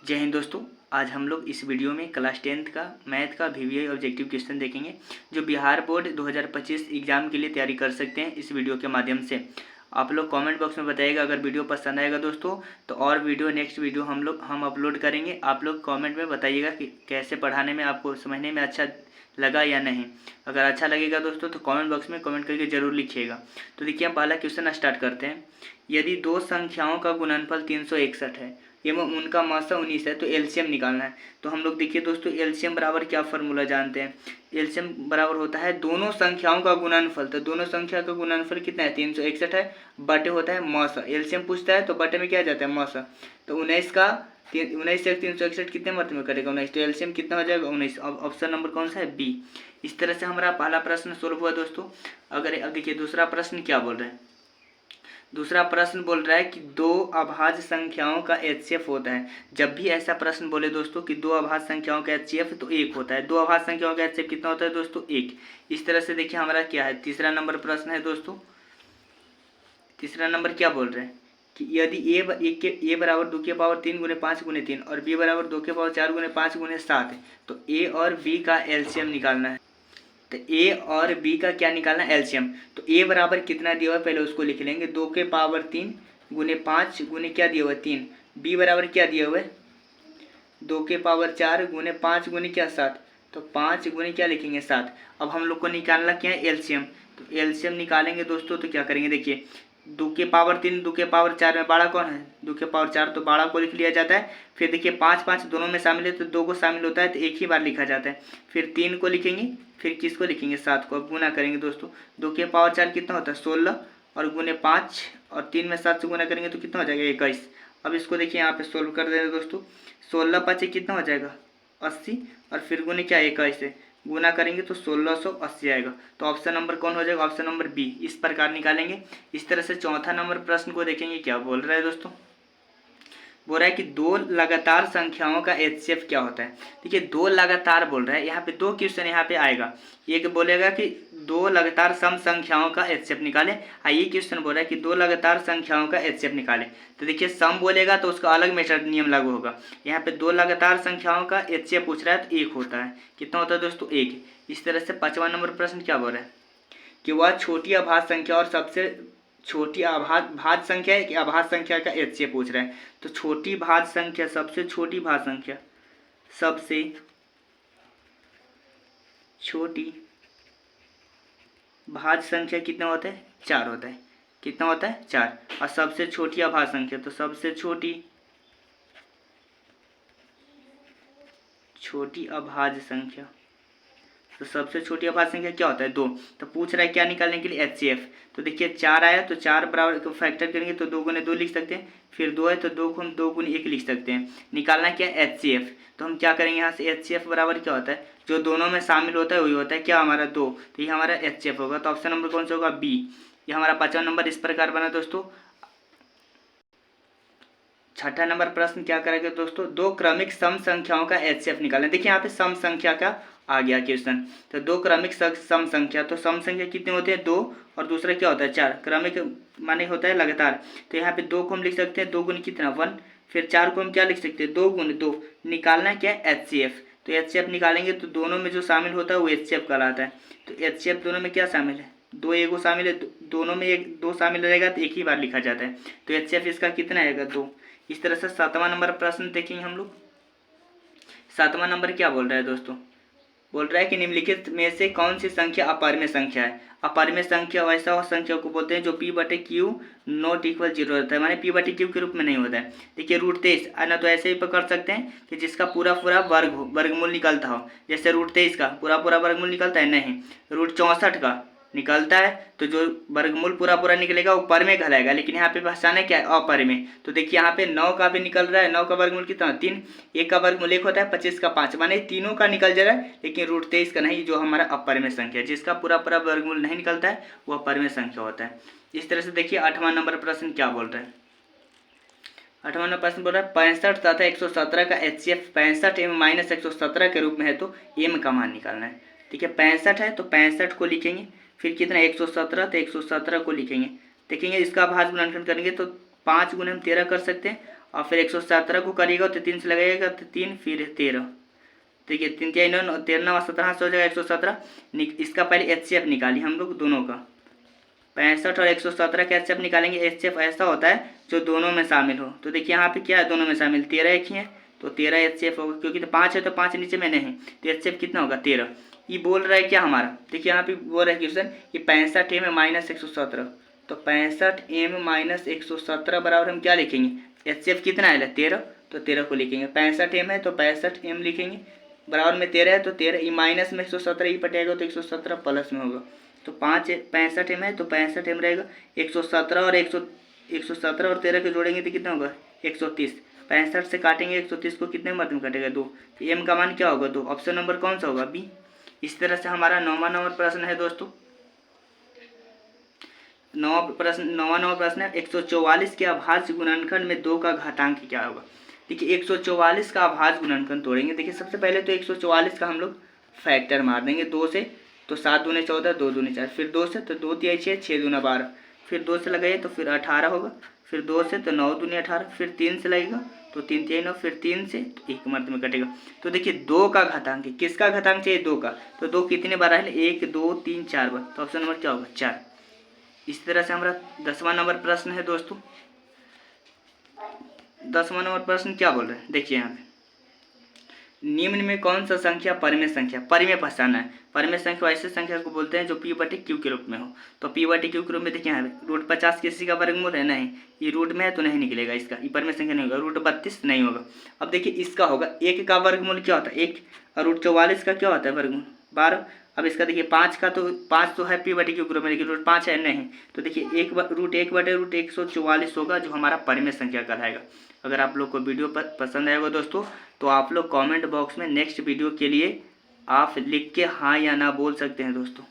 जय हिंद दोस्तों। आज हम लोग इस वीडियो में क्लास 10th का मैथ का वीवीआई ऑब्जेक्टिव क्वेश्चन देखेंगे जो बिहार बोर्ड 2025 एग्जाम के लिए तैयारी कर सकते हैं। इस वीडियो के माध्यम से आप लोग कमेंट बॉक्स में बताइएगा अगर वीडियो पसंद आएगा दोस्तों, तो और वीडियो नेक्स्ट वीडियो हम अपलोड करेंगे। आप लोग कमेंट में बताइएगा कि कैसे पढ़ाने में आपको समझने में अच्छा लगा या नहीं। अगर अच्छा लगेगा दोस्तों तो कमेंट बॉक्स में कमेंट करके जरूर लिखिएगा। तो देखिए हम पहला क्वेश्चन स्टार्ट करते हैं। यदि दो संख्याओं का गुणनफल 361 है एवं उनका मासा 19 है तो एलसीएम निकालना है। तो हम लोग देखिए दोस्तों, एलसीएम बराबर क्या फॉर्मूला जानते हैं। एलसीएम बराबर होता है दोनों संख्याओं का गुणनफल। तो दोनों संख्या का गुणनफल कितना है, 361 है, बटे होता है मासा। एलसीएम पूछता है तो बटे में क्या जाता है, मासा। तो 19 का 19 से 361 कितने मात्रा में कटेगा, 19। तो एलसीएम कितना हो जाएगा, 19। अब ऑप्शन नंबर कौन सा है, बी। इस तरह से हमारा पहला प्रश्न सोल्व हुआ दोस्तों। अगर अब देखिए दूसरा प्रश्न क्या बोल रहे हैं। दूसरा प्रश्न बोल रहा है कि दो अभाज्य संख्याओं का एचसीएफ होता है। जब भी ऐसा प्रश्न बोले दोस्तों कि दो अभाज्य संख्याओं का एचसीएफ तो एक होता है। दो अभाज्य संख्याओं का एचसीएफ कितना होता है दोस्तों, एक। इस तरह से देखिए हमारा क्या है, तीसरा नंबर प्रश्न है दोस्तों। तीसरा नंबर क्या बोल रहे हैं कि यदि ए बराबर 2 की पावर 3 गुने 5 गुने 3 और बी बराबर 2 की पावर 4 गुने 5 गुने 7 है तो ए और बी का एलसीएम निकालना है। तो ए और बी का क्या निकालना है, एलसीएम। तो ए बराबर कितना दिया हुआ है पहले उसको लिख लेंगे, 2 के पावर 3 गुने 5 गुने क्या दिया हुआ है, 3। बी बराबर क्या दिया हुआ है, 2 के पावर 4 गुने 5 गुने क्या 7। तो 5 गुने क्या लिखेंगे, 7। अब हम लोग को निकालना क्या है, एलसीएम। तो एलसीएम निकालेंगे दोस्तों तो क्या करेंगे, देखिए 2 के पावर 3 2 के पावर 4 में बड़ा कौन है, 2 के पावर 4, तो बड़ा को लिख लिया जाता है। फिर देखिए 5 5 दोनों में शामिल है तो 2 को शामिल होता है तो एक ही बार लिखा जाता है। फिर 3 को लिखेंगे, फिर किसको लिखेंगे, 7 को। अब गुना करेंगे दोस्तों, 2 के पावर 4 कितना होता है, 16 और गुने 5 और 3 में 7 से गुना करेंगे तो कितना हो जाएगा, 21। अब इसको देखिए यहाँ पे सोल्व कर दे रहे दोस्तों। 16 5 कितना हो जाएगा, 80 और फिर गुने क्या 21 से गुना करेंगे तो 1680 आएगा। तो ऑप्शन नंबर कौन हो जाएगा, ऑप्शन नंबर बी। इस प्रकार निकालेंगे। इस तरह से चौथा नंबर प्रश्न को देखेंगे क्या बोल रहा है दोस्तों। बोल रहा है कि दो लगातार संख्याओं का एचसीएफ क्या होता है। देखिए दो लगातार बोल रहा है, यहाँ पे दो क्वेश्चन यहाँ पे आएगा। एक बोलेगा कि दो लगातार सम संख्याओं का एचसीएफ निकाले, ये क्वेश्चन बोल रहा है कि दो लगातार संख्याओं का एचसीएफ निकाले। तो देखिए सम बोलेगा तो उसका अलग मेथड नियम लागू होगा। यहाँ पे दो लगातार संख्याओं का एचसीएफ पूछ रहा है तो एक होता है, कितना होता है दोस्तों, एक। इस तरह से पांचवा नंबर प्रश्न क्या बोल रहा है कि वह छोटी अभाज्य संख्या और सबसे छोटी भाज्य संख्या है कि अभाज्य संख्या का एचसीएफ पूछ रहा है। तो छोटी भाज्य संख्या, सबसे छोटी भाज्य संख्या, सबसे छोटी भाज्य संख्या कितना होता है, 4 होता है। कितना होता है, 4। और सबसे छोटी अभाज्य संख्या, तो सबसे छोटी अभाज्य संख्या, तो सबसे छोटी अभाज्य संख्या क्या होता है, 2। तो पूछ रहा है क्या निकालने के लिए, एचसीएफ। तो देखिए 4 आया तो 4 बराबर को फैक्टर करेंगे तो 2 गुने 2 लिख सकते हैं। फिर 2 है तो 2 को हम 2 गुने 1 लिख सकते हैं। निकालना क्या, एचसीएफ। तो हम क्या करेंगे यहाँ से, एचसीएफ बराबर क्या होता है, जो दोनों में शामिल होता है वही होता है क्या, हमारा 2। तो ये हमारा एचसीएफ होगा। तो ऑप्शन नंबर कौन सा होगा, बी। ये हमारा 5वां नंबर इस प्रकार बना दोस्तों। छठा नंबर प्रश्न क्या करेंगे दोस्तों, दो क्रमिक सम संख्याओं का एचसीएफ निकालें। देखिए यहाँ पे सम संख्या का आ गया क्वेश्चन। तो दो क्रमिक सम संख्या, तो सम संख्या कितने होते हैं, 2 और दूसरा क्या होता है, 4। क्रमिक माने होता है लगातार। तो यहाँ पे 2 को हम लिख सकते हैं 2 गुने कितना, 1। फिर 4 को हम क्या लिख सकते हैं, 2 गुने 2। निकालना क्या है, एचसीएफ। तो एचसीएफ निकालेंगे तो दोनों में जो शामिल होता है वो एचसीएफ कहलाता है। तो एचसीएफ दोनों में क्या शामिल है, 2 एगो शामिल है, दोनों में 2 शामिल रहेगा तो एक ही बार लिखा जाता है। तो एचसीएफ इसका कितना आएगा, 2। इस तरह से 7वां नंबर प्रश्न देखेंगे हम लोग। 7वां नंबर क्या बोल रहा है दोस्तों, बोल रहा है कि निम्नलिखित में से कौन सी संख्या अपरिमेय संख्या है। अपरिमेय संख्या वैसा संख्या को बोलते हैं जो p बटे क्यू नॉट इक्वल 0 रहता है, माने p बटे क्यू के रूप में नहीं होता है। देखिए √23 ना, तो ऐसे ही पकड़ सकते हैं कि जिसका पूरा पूरा वर्गमूल निकलता हो। जैसे √23 का पूरा पूरा वर्गमूल निकलता है, नहीं। √64 का निकलता है तो जो वर्गमूल पूरा पूरा निकलेगा वो पर में कहलाएगा, लेकिन यहाँ पे पहचाने क्या है, अपरिमेय। तो देखिए यहाँ पे 9 का भी निकल रहा है, 9 का वर्गमूल कितना, 3। 1 का वर्गमूल 1 होता है, 25 का 5, माने तीनों का निकल जा रहा है, लेकिन √23 का नहीं, जो हमारा अपरिमेय संख्या है, जिसका पूरा पूरा वर्गमूल नहीं निकलता है वो अपरिमेय संख्या होता है। इस तरह से देखिए 8वां नंबर प्रश्न क्या बोल रहा है। 8वां नंबर प्रश्न बोल रहा है 65 तथा 117 का एचसीएफ 65 एवं माइनस 117 के रूप में है तो एम का मान निकालना है। ठीक है, 65 है तो 65 को लिखेंगे, फिर कितना 117 तो 117 को लिखेंगे। देखेंगे इसका भाज्य गुणनखंड करेंगे तो 5 गुने हम 13 कर सकते हैं और फिर 117 को करिएगा तो 3 से लगाइएगा तो 3 फिर 13। ठीक है, 3 3 9 13 और 17 से हो जाएगा 117। इसका पहले HCF निकालिए हम लोग दोनों का। 65 और 117 का HCF निकालेंगे। HCF ऐसा होता है जो दोनों में शामिल हो। तो देखिए यहाँ पे क्या है, दोनों में शामिल 13 एक ही है तो 13 HCF होगा, क्योंकि तो 5 है तो 5 नीचे में नहीं, तो HCF कितना होगा 13। ये बोल रहा है क्या हमारा, देखिए यहाँ पे बोल रहा है क्वेश्चन कि 65 m माइनस 117, तो 65 m माइनस 117 बराबर हम क्या लिखेंगे, HCF कितना है 13, तो 13 को लिखेंगे। 65 m है तो 65 m लिखेंगे, बराबर में 13 है तो 13, ई माइनस में 117 ही पटेगा तो 117 प्लस में होगा, तो 65 m है तो 65 m रहेगा। 117 और 117 और 13 के जोड़ेंगे तो कितना होगा 130। 65 से काटेंगे 130 को, कितने मध्य में कटेगा 2, तो m का मान क्या होगा 2। ऑप्शन नंबर कौन सा होगा बी। इस तरह से हमारा 9वां नंबर प्रश्न है दोस्तों। 9वां प्रश्न है 144 के अभाज्य गुणनखंड में 2 का घातांक क्या होगा। देखिए 144 का अभाज्य गुणनखंड तोड़ेंगे। देखिए सबसे पहले तो 144 का हम लोग फैक्टर मार देंगे 2 से, तो 7 दूने 14, 2 दूने 4, फिर 2 से तो 2 तिहाई 6, 6 दूना 12, फिर 2 से लगाइए तो फिर 18 होगा, फिर 2 से तो 9 दूने 18, फिर 3 से लगेगा तो 3 तिहाई 9, फिर 3 से तो 1 मध्य में कटेगा। तो देखिए 2 का घातांक है, किसका घातांक चाहिए 2 का, तो 2 कितने बार है 1 2 3 4 बार, तो ऑप्शन नंबर क्या होगा 4। इस तरह से हमारा 10वां नंबर प्रश्न है दोस्तों। 10वां नंबर प्रश्न क्या बोल रहे हैं, देखिए यहाँ पे निम्न में कौन सा संख्या परिमेय संख्या, परिमेय पहचाना है। परिमेय संख्या ऐसे संख्या को बोलते हैं जो P/Q के रूप में हो। तो P/Q के रूप में देखिए यहाँ पे रूट 50 किसी का वर्गमूल है, नहीं ये रूट में है तो नहीं निकलेगा इसका, ये परिमेय संख्या नहीं होगा। रूट 32 नहीं होगा। अब देखिए इसका होगा, 1 का वर्गमूल क्या होता है 1, और रूट 44 का क्या होता है वर्गमूल 12। अब इसका देखिए 5 का तो 5 तो है P/Q के रूप में, लेकिन रूट 5 है नहीं, तो देखिए रूट 1/144 होगा जो हमारा परिमेय संख्या कहलाएगा। अगर आप लोग को वीडियो पसंद आएगा दोस्तों, तो आप लोग कमेंट बॉक्स में नेक्स्ट वीडियो के लिए आप लिख के हाँ या ना बोल सकते हैं दोस्तों।